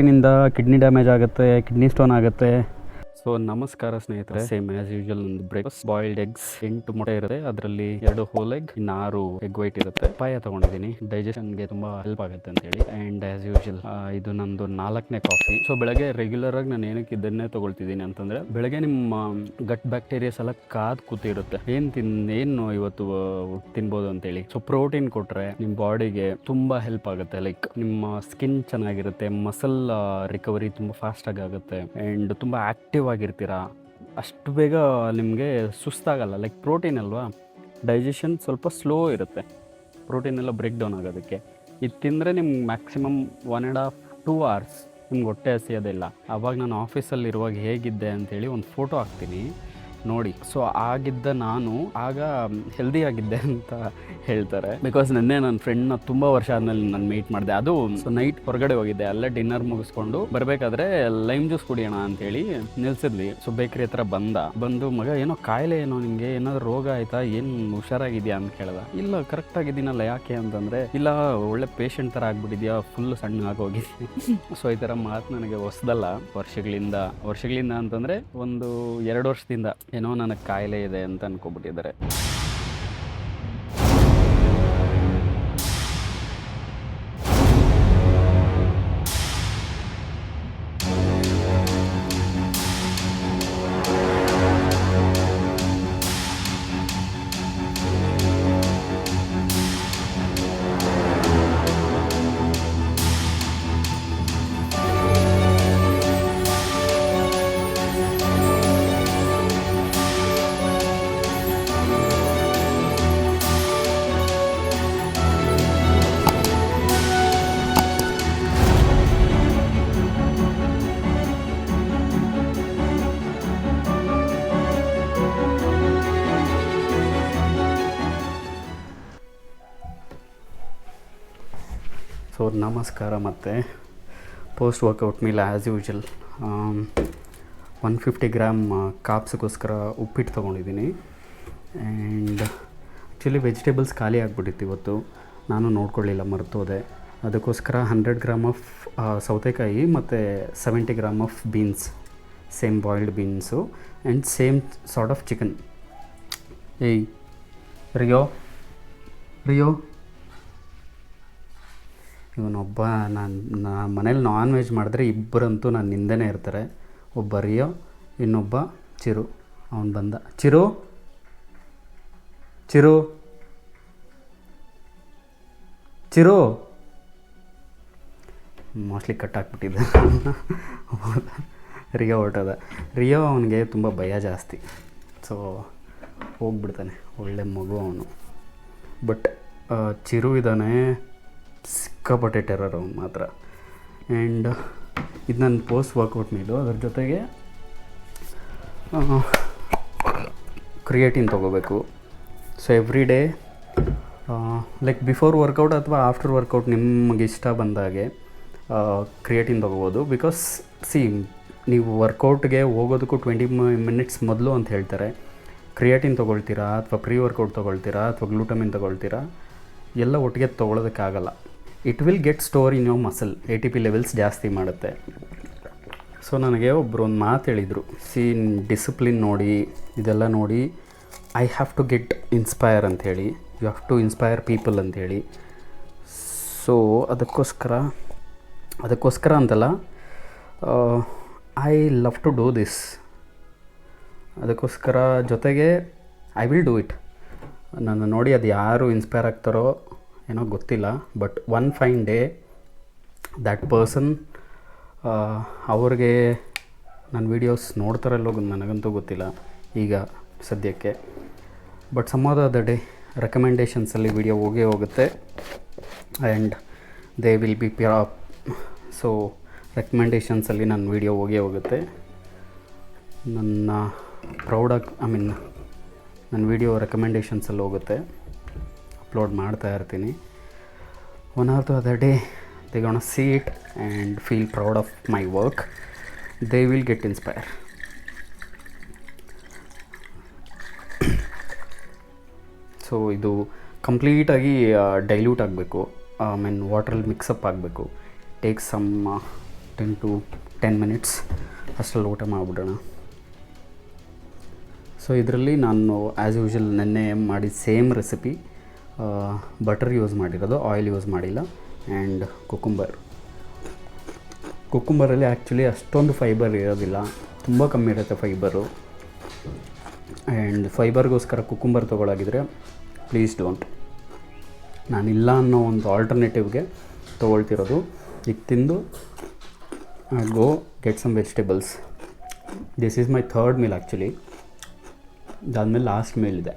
ನಿಂದ kidney damage ಆಗುತ್ತೆ, kidney stone ಆಗುತ್ತೆ. ಸೊ ನಮಸ್ಕಾರ ಸ್ನೇಹಿತರೆ, ಸೇಮ್ ಆಸ್ ಯೂಶುವಲ್ ಒಂದು ಬ್ರೇಕ್ಫಾಸ್ಟ್ ಬಾಯ್ಲ್ಡ್ ಎಗ್ಸ್ 8 ಮೊಟ್ಟೆ ಇರುತ್ತೆ, ಅದರಲ್ಲಿ 2 ಹೋಲ್ ಎಗ್, ಇನ್ನು 6 ಎಗ್ ವೈಟ್ ಇರುತ್ತೆ. ಪಪಾಯ ತಗೊಂಡಿದ್ದೀನಿ, ಡೈಜೆಷನ್ಗೆ ತುಂಬಾ ಹೆಲ್ಪ್ ಆಗುತ್ತೆ ಅಂತ ಹೇಳಿ. ಅಂಡ್ ಆಸ್ ಯೂಶುವಲ್ ಇದು ನಂದು 4ನೇ ಕಾಫಿ. ಸೊ ಬೆಳಗ್ಗೆ ರೆಗ್ಯುಲರ್ ಆಗಿ ನಾನು ಏನಕ್ಕೆ ಇದನ್ನೇ ತಗೊಳ್ತಿದ್ದೀನಿ ಅಂತಂದ್ರೆ, ಬೆಳಗ್ಗೆ ನಿಮ್ಮ ಗಟ್ ಬ್ಯಾಕ್ಟೀರಿಯಾಸ್ ಎಲ್ಲ ಕಾದ್ ಕೂತಿರುತ್ತೆ, ಏನು ಇವತ್ತು ತಿನ್ಬೋದು ಅಂತೇಳಿ. ಸೊ ಪ್ರೋಟೀನ್ ಕೊಟ್ರೆ ನಿಮ್ಮ ಬಾಡಿಗೆ ತುಂಬಾ ಹೆಲ್ಪ್ ಆಗುತ್ತೆ. ಲೈಕ್ ನಿಮ್ಮ ಸ್ಕಿನ್ ಚೆನ್ನಾಗಿರುತ್ತೆ, ಮಸಲ್ ರಿಕವರಿ ತುಂಬಾ ಫಾಸ್ಟ್ ಆಗುತ್ತೆ, ಅಂಡ್ ತುಂಬಾ ಆಕ್ಟಿವ್ ಆಗಿರ್ತೀರಾ. ಅಷ್ಟು ಬೇಗ ನಿಮಗೆ ಸುಸ್ತಾಗಲ್ಲ. ಲೈಕ್ ಪ್ರೋಟೀನ್ ಅಲ್ವಾ, ಡೈಜೆಷನ್ ಸ್ವಲ್ಪ ಸ್ಲೋ ಇರುತ್ತೆ, ಪ್ರೋಟೀನ್ ಎಲ್ಲ ಬ್ರೇಕ್ ಡೌನ್ ಆಗೋದಕ್ಕೆ. ಇದು ತಿಂದರೆ ನಿಮ್ಗೆ ಮ್ಯಾಕ್ಸಿಮಮ್ 1.5-2 hours ನಿಮ್ಗೆ ಹೊಟ್ಟೆ ಹಸಿಯೋದಿಲ್ಲ. ಆವಾಗ ನಾನು ಆಫೀಸಲ್ಲಿ ಇರುವಾಗ ಹೇಗಿದ್ದೆ ಅಂತೇಳಿ ಒಂದು ಫೋಟೋ ಹಾಕ್ತೀನಿ ನೋಡಿ. ಸೊ ಆಗಿದ್ದ ನಾನು ಆಗ ಹೆಲ್ದಿ ಆಗಿದ್ದೆ ಅಂತ ಹೇಳ್ತಾರೆ. ಬಿಕಾಸ್ ನೆನ್ನೆ ನನ್ನ ಫ್ರೆಂಡ್ನ ತುಂಬ ವರ್ಷ ಆದಮೇಲೆ ನಾನು ಮೀಟ್ ಮಾಡಿದೆ. ಅದು ಸೊ ನೈಟ್ ಹೊರಗಡೆ ಹೋಗಿದ್ದೆ, ಅಲ್ಲೇ ಡಿನ್ನರ್ ಮುಗಿಸ್ಕೊಂಡು ಬರಬೇಕಾದ್ರೆ ಲೈಮ್ ಜ್ಯೂಸ್ ಕುಡಿಯೋಣ ಅಂತೇಳಿ ನಿಲ್ಸಿದ್ವಿ. ಸೊ ಬೇಕ್ರಿ ಹತ್ರ ಬಂದು ಮಗ ಏನೋ ಕಾಯಿಲೆ, ಏನೋ ನಿಮಗೆ ಏನಾದರೂ ರೋಗ ಆಯ್ತಾ, ಏನು ಹುಷಾರಾಗಿದೆಯಾ ಅಂತ ಕೇಳ್ದ. ಇಲ್ಲ ಕರೆಕ್ಟ್ ಆಗಿದ್ದೀನಲ್ಲ, ಯಾಕೆ ಅಂತಂದರೆ ಇಲ್ಲ ಒಳ್ಳೆ ಪೇಷಂಟ್ ಥರ ಆಗ್ಬಿಟ್ಟಿದ್ಯಾ, ಫುಲ್ ಸಣ್ಣ ಆಗೋಗಿದ್ಯಾ. ಸೊ ಈ ಥರ ಮಾತು ನನಗೆ ಹೊಸದಲ್ಲ. ವರ್ಷಗಳಿಂದ ಅಂತಂದರೆ ಒಂದು 2 ವರ್ಷದಿಂದ ಏನೋ ನನಗೆ ಕಾಯಿಲೆ ಇದೆ ಅಂತ ಅನ್ಕೊಬಿಟ್ಟಿದ್ದಾರೆ. ಸೊ ನಮಸ್ಕಾರ. ಮತ್ತು post workout meal as usual 150 gram ಕಾಪ್ಸ್ಗೋಸ್ಕರ ಉಪ್ಪಿಟ್ಟು ತೊಗೊಂಡಿದ್ದೀನಿ. ಆ್ಯಂಡ್ ಆ್ಯಕ್ಚುಲಿ ವೆಜಿಟೇಬಲ್ಸ್ ಖಾಲಿ ಆಗಿಬಿಟ್ಟಿತ್ತು ಇವತ್ತು, ನಾನು ನೋಡ್ಕೊಳ್ಳಿಲ್ಲ, ಮರ್ತೋದೆ. ಅದಕ್ಕೋಸ್ಕರ 100 ಗ್ರಾಮ್ ಆಫ್ ಸೌತೆಕಾಯಿ ಮತ್ತು 70 gram of beans, same boiled beans, and same sort of chicken. ಏಯ್ ರಿಯೋ ಇವನೊಬ್ಬ, ನಾನು ಮನೇಲಿ ನಾನ್ ವೆಜ್ ಮಾಡಿದ್ರೆ ಇಬ್ಬರಂತೂ ನನ್ನ ಹಿಂದೆನೇ ಇರ್ತಾರೆ. ಒಬ್ಬ ರಿಯೋ, ಇನ್ನೊಬ್ಬ ಚಿರು. ಅವನು ಬಂದ. ಚಿರು ಮೋಸ್ಟ್ಲಿ ಕಟ್ ಹಾಕ್ಬಿಟ್ಟಿದ್ದೆ. ರಿಯೋ ಹೊರಟದ. ರಿಯೋ ಅವನಿಗೆ ತುಂಬ ಭಯ ಜಾಸ್ತಿ, ಸೊ ಹೋಗ್ಬಿಡ್ತಾನೆ. ಒಳ್ಳೆ ಮಗು ಅವನು. ಬಟ್ ಚಿರು ಇದ್ದಾನೆ, ಸಿಕ್ಕಾಪಟ್ಟೆ ಟೆರರ್ ಅವನು ಮಾತ್ರ. ಆ್ಯಂಡ್ ಇದು ನನ್ನ ಪೋಸ್ಟ್ ವರ್ಕೌಟ್ ಮೀಲು. ಅದ್ರ ಜೊತೆಗೆ ಕ್ರಿಯೇಟಿನ್ ತೊಗೋಬೇಕು. So every day like before workout ಅಥವಾ ಆಫ್ಟರ್ ವರ್ಕೌಟ್ ನಿಮಗೆ ಇಷ್ಟ ಬಂದಾಗೆ ಕ್ರಿಯೇಟಿನ್ ತೊಗೋಬೋದು. ಬಿಕಾಸ್ ನೀವು ವರ್ಕೌಟ್ಗೆ ಹೋಗೋದಕ್ಕೂ 20 minutes ಮೊದಲು ಅಂತ ಹೇಳ್ತಾರೆ. ಕ್ರಿಯೇಟಿನ್ ತೊಗೊಳ್ತೀರಾ ಅಥವಾ ಪ್ರೀ ವರ್ಕೌಟ್ ತೊಗೊಳ್ತೀರಾ ಅಥವಾ ಗ್ಲೂಟಮಿನ್ ತೊಗೊಳ್ತೀರಾ, ಎಲ್ಲ ಒಟ್ಟಿಗೆ ತೊಗೊಳೋದಕ್ಕಾಗಲ್ಲ. It will get store in your muscle, ATP levels ಜಾಸ್ತಿ ಮಾಡುತ್ತೆ. ಸೊ ನನಗೆ ಒಬ್ಬರು ಒಂದು ಮಾತು ಹೇಳಿದರು, ಡಿಸಿಪ್ಲಿನ್ ನೋಡಿ, ಇದೆಲ್ಲ ನೋಡಿ, I have to get inspire ಅಂಥೇಳಿ, you have to inspire people ಅಂಥೇಳಿ. ಸೊ ಅದಕ್ಕೋಸ್ಕರ ಅಂತಲ್ಲ, I love to do this. ಅದಕ್ಕೋಸ್ಕರ ಜೊತೆಗೆ ಐ ವಿಲ್ ಡೂ ಇಟ್. ನನ್ನ ನೋಡಿ ಅದು ಯಾರು ಇನ್ಸ್ಪೈರ್ ಆಗ್ತಾರೋ ಏನೋ ಗೊತ್ತಿಲ್ಲ, but one fine day that person ಅವ್ರಿಗೆ ನನ್ನ ವೀಡಿಯೋಸ್ ನೋಡ್ತಾರಲ್ಲೋ ನನಗಂತೂ ಗೊತ್ತಿಲ್ಲ ಈಗ ಸದ್ಯಕ್ಕೆ. But some of the day ರೆಕಮೆಂಡೇಷನ್ಸಲ್ಲಿ ವೀಡಿಯೋ ಹೋಗುತ್ತೆ, and they will be so ರೆಕಮೆಂಡೇಷನ್ಸಲ್ಲಿ ನನ್ನ ವೀಡಿಯೋ ಹೋಗುತ್ತೆ. ನನ್ನ ನನ್ನ ವೀಡಿಯೋ ರೆಕಮೆಂಡೇಷನ್ಸಲ್ಲಿ ಹೋಗುತ್ತೆ, ಅಪ್ಲೋಡ್ ಮಾಡ್ತಾ ಇರ್ತೀನಿ. One or the other day they gonna see it and feel proud of my work. They will get inspire. So ಇದು ಕಂಪ್ಲೀಟಾಗಿ ಡೈಲ್ಯೂಟ್ ಆಗಬೇಕು, ವಾಟ್ರಲ್ಲಿ ಮಿಕ್ಸಪ್ ಆಗಬೇಕು. ಟೇಕ್ ಸಮ್ 10 to 10 ಮಿನಿಟ್ಸ್ ಅಷ್ಟರಲ್ಲಿ ಊಟ ಮಾಡಿಬಿಡೋಣ. ಸೊ ಇದರಲ್ಲಿ ನಾನು ಆ್ಯಸ್ ಯೂಶುವಲ್ ನೆನ್ನೆ ಮಾಡಿದ ಸೇಮ್ ರೆಸಿಪಿ, ಬಟರ್ ಯೂಸ್ ಮಾಡಿರೋದು, ಆಯಿಲ್ ಯೂಸ್ ಮಾಡಿಲ್ಲ. ಆ್ಯಂಡ್ ಕುಕ್ಕುಂಬರಲ್ಲಿ ಆ್ಯಕ್ಚುಲಿ ಅಷ್ಟೊಂದು ಫೈಬರ್ ಇರೋದಿಲ್ಲ, ತುಂಬ ಕಮ್ಮಿ ಇರುತ್ತೆ ಫೈಬರು. ಆ್ಯಂಡ್ ಫೈಬರ್ಗೋಸ್ಕರ ಕುಕ್ಕುಂಬರ್ ತೊಗೊಳಾಗಿದ್ರೆ ಪ್ಲೀಸ್ ಡೋಂಟ್. ನಾನಿಲ್ಲ ಅನ್ನೋ ಒಂದು ಆಲ್ಟರ್ನೇಟಿವ್ಗೆ ತೊಗೊಳ್ತಿರೋದು. ಈಗ ತಿಂದು go get some vegetables. This is my third meal actually. ಅದಾದಮೇಲೆ ಲಾಸ್ಟ್ ಮೀಲ್ ಇದೆ.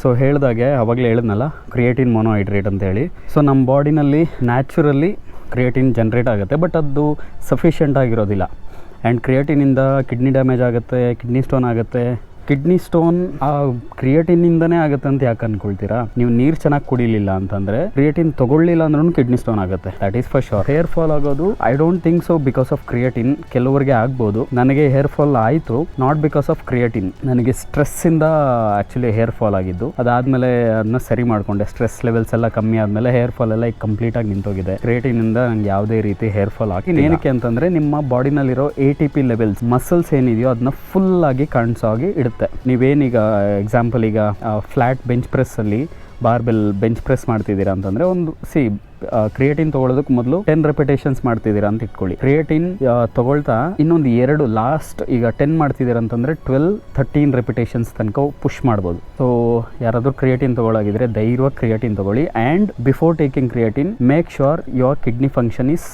ಸೊ ಹೇಳಿದಾಗೆ ಆವಾಗಲೇ ಹೇಳಿದ್ನಲ್ಲ, ಕ್ರಿಯೇಟಿನ್ ಮೊನೋಹೈಡ್ರೇಟ್ ಅಂತೇಳಿ. ಸೊ ನಮ್ಮ ಬಾಡಿನಲ್ಲಿ ನ್ಯಾಚುರಲಿ ಕ್ರಿಯೇಟಿನ್ ಜನ್ರೇಟ್ ಆಗುತ್ತೆ, ಬಟ್ ಅದು ಸಫಿಷಿಯೆಂಟ್ ಆಗಿರೋದಿಲ್ಲ. ಆ್ಯಂಡ್ ಕ್ರಿಯೇಟಿನಿಂದ ಕಿಡ್ನಿ ಡ್ಯಾಮೇಜ್ ಆಗುತ್ತೆ, ಕಿಡ್ನಿ ಸ್ಟೋನ್ ಆಗುತ್ತೆ. ಕಿಡ್ನಿ ಸ್ಟೋನ್ ಆ ಕ್ರಿಯೇಟಿನಿಂದನೇ ಆಗುತ್ತೆ ಅಂತ ಯಾಕೆ ಅಂದ್ಕೊಳ್ತೀರಾ? ನೀವು ನೀರು ಚೆನ್ನಾಗಿ ಕುಡಿಲಿಲ್ಲ ಅಂತಂದರೆ, ಕ್ರಿಯೇಟಿನ್ ತೊಗೊಳ್ಳಿಲ್ಲ ಅಂದ್ರೂ ಕಿಡ್ನಿ ಸ್ಟೋನ್ ಆಗುತ್ತೆ. That is for sure. Hair fall ಆಗೋದು I don't think so because of creatine. ಕೆಲವರಿಗೆ ಆಗ್ಬೋದು. ನನಗೆ ಹೇರ್ ಫಾಲ್ ಆಯಿತು ನಾಟ್ ಬಿಕಾಸ್ ಆಫ್ ಕ್ರಿಯೇಟಿನ್. ನನಗೆ ಸ್ಟ್ರೆಸ್ಸಿಂದ ಆ್ಯಕ್ಚುಲಿ ಹೇರ್ ಫಾಲ್ ಆಗಿದ್ದು. ಅದಾದಮೇಲೆ ಅದನ್ನ ಸರಿ ಮಾಡಿಕೊಂಡೆ. ಸ್ಟ್ರೆಸ್ ಲೆವೆಲ್ಸ್ ಎಲ್ಲ ಕಮ್ಮಿ ಆದಮೇಲೆ ಹೇರ್ ಫಾಲ್ ಎಲ್ಲ ಈಗ ಕಂಪ್ಲೀಟಾಗಿ ನಿಂತೋಗಿದೆ. ಕ್ರಿಯೇಟಿನಿಂದ ನಂಗೆ ಯಾವುದೇ ರೀತಿ ಹೇರ್ ಫಾಲ್ ಆಗಿ. ಏನಕ್ಕೆ ಅಂತಂದರೆ ನಿಮ್ಮ ಬಾಡಿನಲ್ಲಿರೋ ATP ಲೆವೆಲ್ಸ್, ಮಸಲ್ಸ್ ಏನಿದೆಯೋ ಅದನ್ನ ಫುಲ್ಲಾಗಿ ಕಾಣಿಸೋಗಿ ಇಡುತ್ತೆ. ನೀವೇನೀಗ ಎಕ್ಸಾಂಪಲ್ ಈಗ ಫ್ಲ್ಯಾಟ್ ಬೆಂಚ್ ಪ್ರೆಸ್ಸಲ್ಲಿ ಬಾರ್ಬೆಲ್ ಬೆಂಚ್ ಪ್ರೆಸ್ ಮಾಡ್ತಿದ್ದೀರಾ ಅಂತಂದರೆ, ಒಂದು ಕ್ರಿಯೇಟಿನ್ ತೊಗೊಳೋದಕ್ಕೆ ಮೊದಲು 10 ರೆಪಿಟೇಷನ್ಸ್ ಮಾಡ್ತಿದ್ದೀರಾ ಅಂತ ಇಟ್ಕೊಳ್ಳಿ. ಕ್ರಿಯೇಟಿನ್ ತೊಗೊಳ್ತಾ ಇನ್ನೊಂದು 2 ಲಾಸ್ಟ್, ಈಗ 10 ಮಾಡ್ತಿದ್ದೀರಾ ಅಂತಂದರೆ 12-13 ರೆಪಿಟೇಷನ್ಸ್ ತನಕ ಪುಷ್ ಮಾಡ್ಬೋದು. ಸೊ ಯಾರಾದರೂ ಕ್ರಿಯೇಟಿನ್ ತೊಗೊಳಾಗಿದ್ರೆ ಧೈರ್ಯವಾಗಿ ಕ್ರಿಯೇಟಿನ್ ತೊಗೊಳ್ಳಿ. And before taking creatine make sure your kidney function is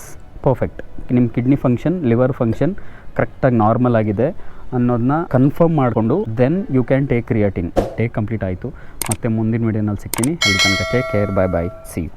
perfect. ನಿಮ್ಮ ಕಿಡ್ನಿ ಫಂಕ್ಷನ್, ಲಿವರ್ ಫಂಕ್ಷನ್ ಕರೆಕ್ಟಾಗಿ ನಾರ್ಮಲ್ ಆಗಿದೆ ಅನ್ನೋದನ್ನ ಕನ್ಫರ್ಮ್ ಮಾಡಿಕೊಂಡು then you can take creatine. Take complete ಆಯಿತು. ಮತ್ತೆ ಮುಂದಿನ ವೀಡಿಯೋನಲ್ಲಿ ಸಿಗ್ತೀನಿ. ಅಲ್ಲಿ ತನಕ take care. Bye bye. See you.